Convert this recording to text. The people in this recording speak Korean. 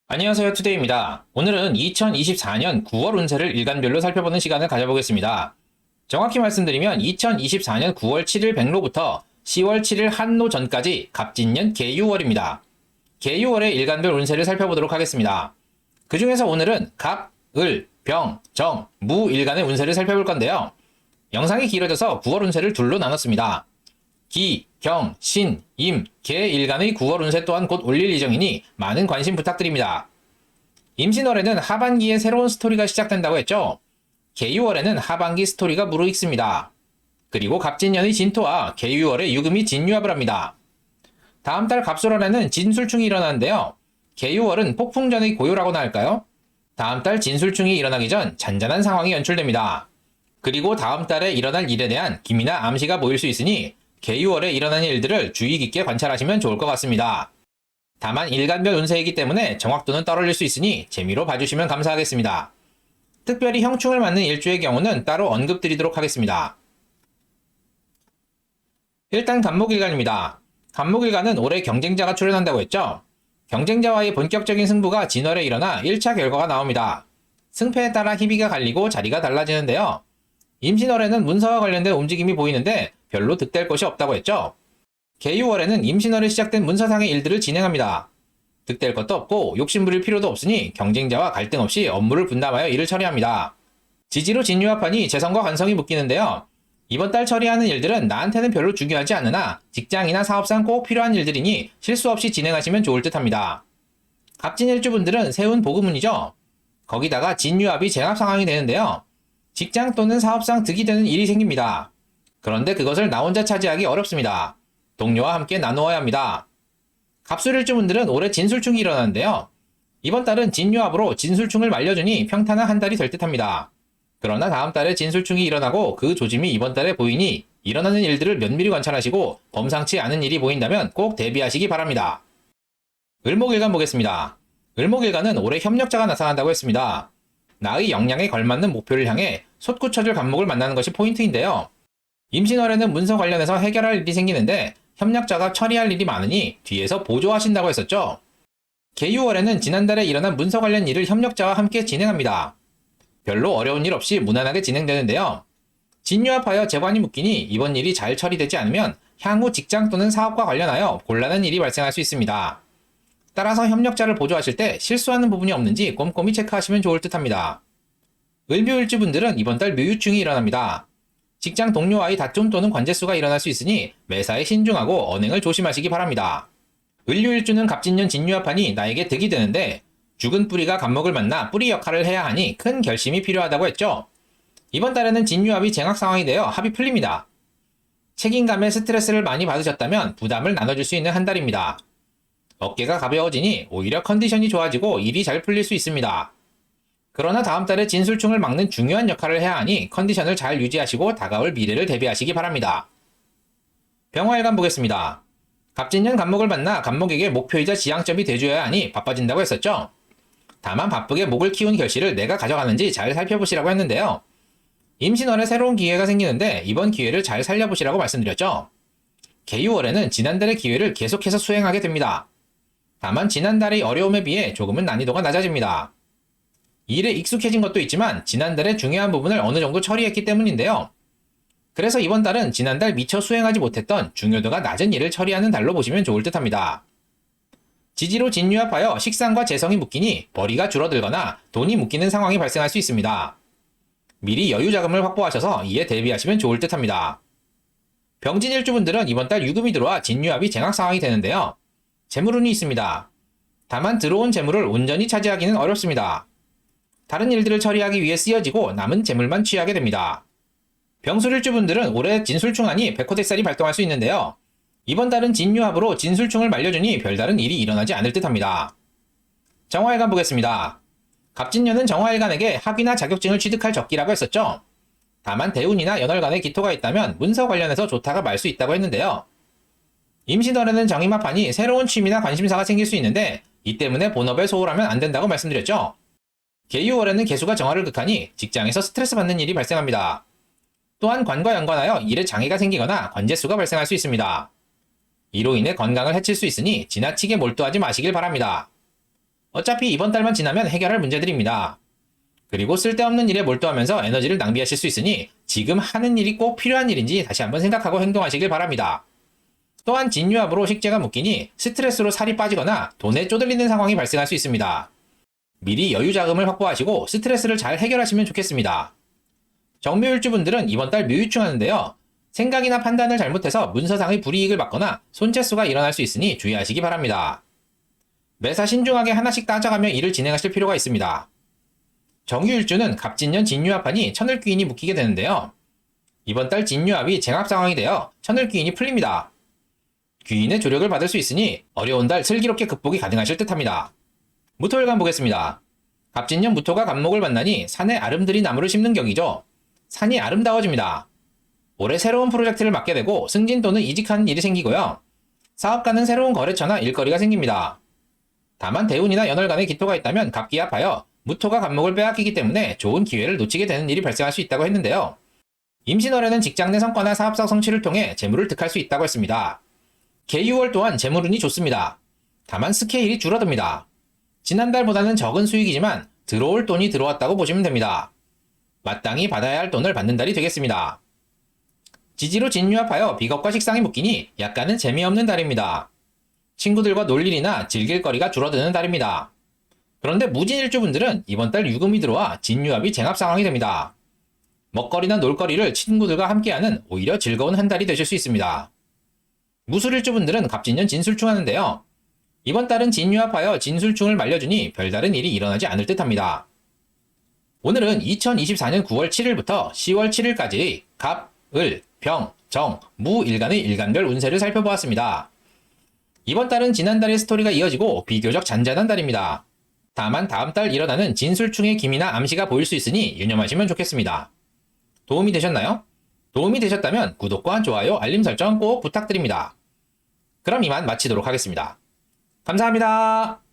안녕하세요, 투데이입니다. 오늘은 2024년 9월 운세를 일간별로 살펴보는 시간을 가져보겠습니다. 정확히 말씀드리면 2024년 9월 7일 백로부터 10월 7일 한로 전까지 갑진년 개유월입니다. 개유월의 일간별 운세를 살펴보도록 하겠습니다. 그 중에서 오늘은 갑, 을, 병, 정, 무 일간의 운세를 살펴볼 건데요. 영상이 길어져서 9월 운세를 둘로 나눴습니다. 기, 경, 신, 임, 개 일간의 9월 운세 또한 곧 올릴 예정이니 많은 관심 부탁드립니다. 임신월에는 하반기에 새로운 스토리가 시작된다고 했죠. 개유월에는 하반기 스토리가 무르익습니다. 그리고 갑진년의 진토와 개유월의 유금이 진유합을 합니다. 다음 달 갑술월에는 진술충이 일어나는데요. 개유월은 폭풍전의 고요라고나 할까요? 다음 달 진술충이 일어나기 전 잔잔한 상황이 연출됩니다. 그리고 다음 달에 일어날 일에 대한 기미나 암시가 보일 수 있으니 개유월에 일어나는 일들을 주의 깊게 관찰하시면 좋을 것 같습니다. 다만 일간별 운세이기 때문에 정확도는 떨어질 수 있으니 재미로 봐주시면 감사하겠습니다. 특별히 형충을 맞는 일주의 경우는 따로 언급드리도록 하겠습니다. 일단 간목일간입니다. 간목일간은 올해 경쟁자가 출현한다고 했죠. 경쟁자와의 본격적인 승부가 진월에 일어나 1차 결과가 나옵니다. 승패에 따라 희비가 갈리고 자리가 달라지는데요. 임신월에는 문서와 관련된 움직임이 보이는데 별로 득될 것이 없다고 했죠. 개유월에는 임신월에 시작된 문서상의 일들을 진행합니다. 득될 것도 없고 욕심부릴 필요도 없으니 경쟁자와 갈등 없이 업무를 분담하여 일을 처리합니다. 지지로 진유합하니 재성과 관성이 묶이는데요. 이번 달 처리하는 일들은 나한테는 별로 중요하지 않으나 직장이나 사업상 꼭 필요한 일들이니 실수 없이 진행하시면 좋을 듯합니다. 갑진일주분들은 세운 복음운이죠. 거기다가 진유합이 쟁합 상황이 되는데요. 직장 또는 사업상 득이 되는 일이 생깁니다. 그런데 그것을 나 혼자 차지하기 어렵습니다. 동료와 함께 나누어야 합니다. 갑술일주분들은 올해 진술충이 일어나는데요. 이번 달은 진유합으로 진술충을 말려주니 평탄한 한 달이 될 듯합니다. 그러나 다음 달에 진술충이 일어나고 그 조짐이 이번 달에 보이니 일어나는 일들을 면밀히 관찰하시고 범상치 않은 일이 보인다면 꼭 대비하시기 바랍니다. 을목일간 보겠습니다. 을목일간은 올해 협력자가 나타난다고 했습니다. 나의 역량에 걸맞는 목표를 향해 솟구쳐줄 간목을 만나는 것이 포인트인데요. 임신월에는 문서 관련해서 해결할 일이 생기는데 협력자가 처리할 일이 많으니 뒤에서 보조하신다고 했었죠. 개유월에는 지난달에 일어난 문서 관련 일을 협력자와 함께 진행합니다. 별로 어려운 일 없이 무난하게 진행되는데요. 진유합하여 재관이 묶이니 이번 일이 잘 처리되지 않으면 향후 직장 또는 사업과 관련하여 곤란한 일이 발생할 수 있습니다. 따라서 협력자를 보조하실 때 실수하는 부분이 없는지 꼼꼼히 체크하시면 좋을 듯합니다. 을묘일주분들은 이번 달 묘유충이 일어납니다. 직장 동료와의 다툼 또는 관제수가 일어날 수 있으니 매사에 신중하고 언행을 조심하시기 바랍니다. 을류일주는 갑진년 진유합하니 나에게 득이 되는데 죽은 뿌리가 갑목을 만나 뿌리 역할을 해야 하니 큰 결심이 필요하다고 했죠. 이번 달에는 진유합이 쟁학 상황이 되어 합이 풀립니다. 책임감에 스트레스를 많이 받으셨다면 부담을 나눠줄 수 있는 한 달입니다. 어깨가 가벼워지니 오히려 컨디션이 좋아지고 일이 잘 풀릴 수 있습니다. 그러나 다음 달에 진술충을 막는 중요한 역할을 해야 하니 컨디션을 잘 유지하시고 다가올 미래를 대비하시기 바랍니다. 병화일간 보겠습니다. 갑진년 갑목을 만나 갑목에게 목표이자 지향점이 돼줘야 하니 바빠진다고 했었죠. 다만 바쁘게 목을 키운 결실을 내가 가져가는지 잘 살펴보시라고 했는데요. 임신월에 새로운 기회가 생기는데 이번 기회를 잘 살려보시라고 말씀드렸죠. 개유월에는 지난달의 기회를 계속해서 수행하게 됩니다. 다만 지난달의 어려움에 비해 조금은 난이도가 낮아집니다. 일에 익숙해진 것도 있지만 지난달에 중요한 부분을 어느 정도 처리했기 때문인데요. 그래서 이번 달은 지난달 미처 수행하지 못했던 중요도가 낮은 일을 처리하는 달로 보시면 좋을 듯합니다. 지지로 진유합하여 식상과 재성이 묶이니 벌이가 줄어들거나 돈이 묶이는 상황이 발생할 수 있습니다. 미리 여유 자금을 확보하셔서 이에 대비하시면 좋을 듯합니다. 병진일주분들은 이번 달 유금이 들어와 진유합이 쟁학 상황이 되는데요. 재물운이 있습니다. 다만 들어온 재물을 온전히 차지하기는 어렵습니다. 다른 일들을 처리하기 위해 쓰여지고 남은 재물만 취하게 됩니다. 병술일주분들은 올해 진술충하니 백호대살이 발동할 수 있는데요. 이번 달은 진유합으로 진술충을 말려주니 별다른 일이 일어나지 않을 듯합니다. 정화일간 보겠습니다. 갑진년은 정화일간에게 학위나 자격증을 취득할 적기라고 했었죠. 다만 대운이나 연월간에 기토가 있다면 문서 관련해서 좋다가 말 수 있다고 했는데요. 임신월에는 정임합하니 새로운 취미나 관심사가 생길 수 있는데 이 때문에 본업에 소홀하면 안 된다고 말씀드렸죠. 개유월에는 개수가 정화를 극하니 직장에서 스트레스 받는 일이 발생합니다. 또한 관과 연관하여 일에 장애가 생기거나 관제수가 발생할 수 있습니다. 이로 인해 건강을 해칠 수 있으니 지나치게 몰두하지 마시길 바랍니다. 어차피 이번 달만 지나면 해결할 문제들입니다. 그리고 쓸데없는 일에 몰두하면서 에너지를 낭비하실 수 있으니 지금 하는 일이 꼭 필요한 일인지 다시 한번 생각하고 행동하시길 바랍니다. 또한 진유합으로 식재가 묶이니 스트레스로 살이 빠지거나 돈에 쪼들리는 상황이 발생할 수 있습니다. 미리 여유 자금을 확보하시고 스트레스를 잘 해결하시면 좋겠습니다. 정묘일주분들은 이번 달 묘유충 하는데요. 생각이나 판단을 잘못해서 문서상의 불이익을 받거나 손재수가 일어날 수 있으니 주의하시기 바랍니다. 매사 신중하게 하나씩 따져가며 일을 진행하실 필요가 있습니다. 정유일주는 갑진년 진유합하니 천을귀인이 묶이게 되는데요. 이번 달 진유합이 쟁합 상황이 되어 천을귀인이 풀립니다. 귀인의 조력을 받을 수 있으니 어려운 달 슬기롭게 극복이 가능하실 듯합니다. 무토일간 보겠습니다. 갑진년 무토가 갑목을 만나니 산에 아름드리 나무를 심는 격이죠. 산이 아름다워집니다. 올해 새로운 프로젝트를 맡게 되고 승진 또는 이직하는 일이 생기고요. 사업가는 새로운 거래처나 일거리가 생깁니다. 다만 대운이나 연월간에 기토가 있다면 갑기합하여 무토가 갑목을 빼앗기기 때문에 좋은 기회를 놓치게 되는 일이 발생할 수 있다고 했는데요. 임신월에는 직장 내 성과나 사업적 성취를 통해 재물을 득할 수 있다고 했습니다. 개유월 또한 재물운이 좋습니다. 다만 스케일이 줄어듭니다. 지난달보다는 적은 수익이지만 들어올 돈이 들어왔다고 보시면 됩니다. 마땅히 받아야 할 돈을 받는 달이 되겠습니다. 지지로 진유합하여 비겁과 식상이 묶이니 약간은 재미없는 달입니다. 친구들과 놀 일이나 즐길 거리가 줄어드는 달입니다. 그런데 무진일주분들은 이번 달 유금이 들어와 진유합이 쟁합 상황이 됩니다. 먹거리나 놀거리를 친구들과 함께하는 오히려 즐거운 한 달이 되실 수 있습니다. 무술일주분들은 갑진년 진술충 하는데요. 이번 달은 진유합하여 진술충을 말려주니 별다른 일이 일어나지 않을 듯합니다. 오늘은 2024년 9월 7일부터 10월 7일까지의 갑, 을, 병, 정, 무 일간의 일간별 운세를 살펴보았습니다. 이번 달은 지난달의 스토리가 이어지고 비교적 잔잔한 달입니다. 다만 다음 달 일어나는 진술충의 기미나 암시가 보일 수 있으니 유념하시면 좋겠습니다. 도움이 되셨나요? 도움이 되셨다면 구독과 좋아요, 알림 설정 꼭 부탁드립니다. 그럼 이만 마치도록 하겠습니다. 감사합니다.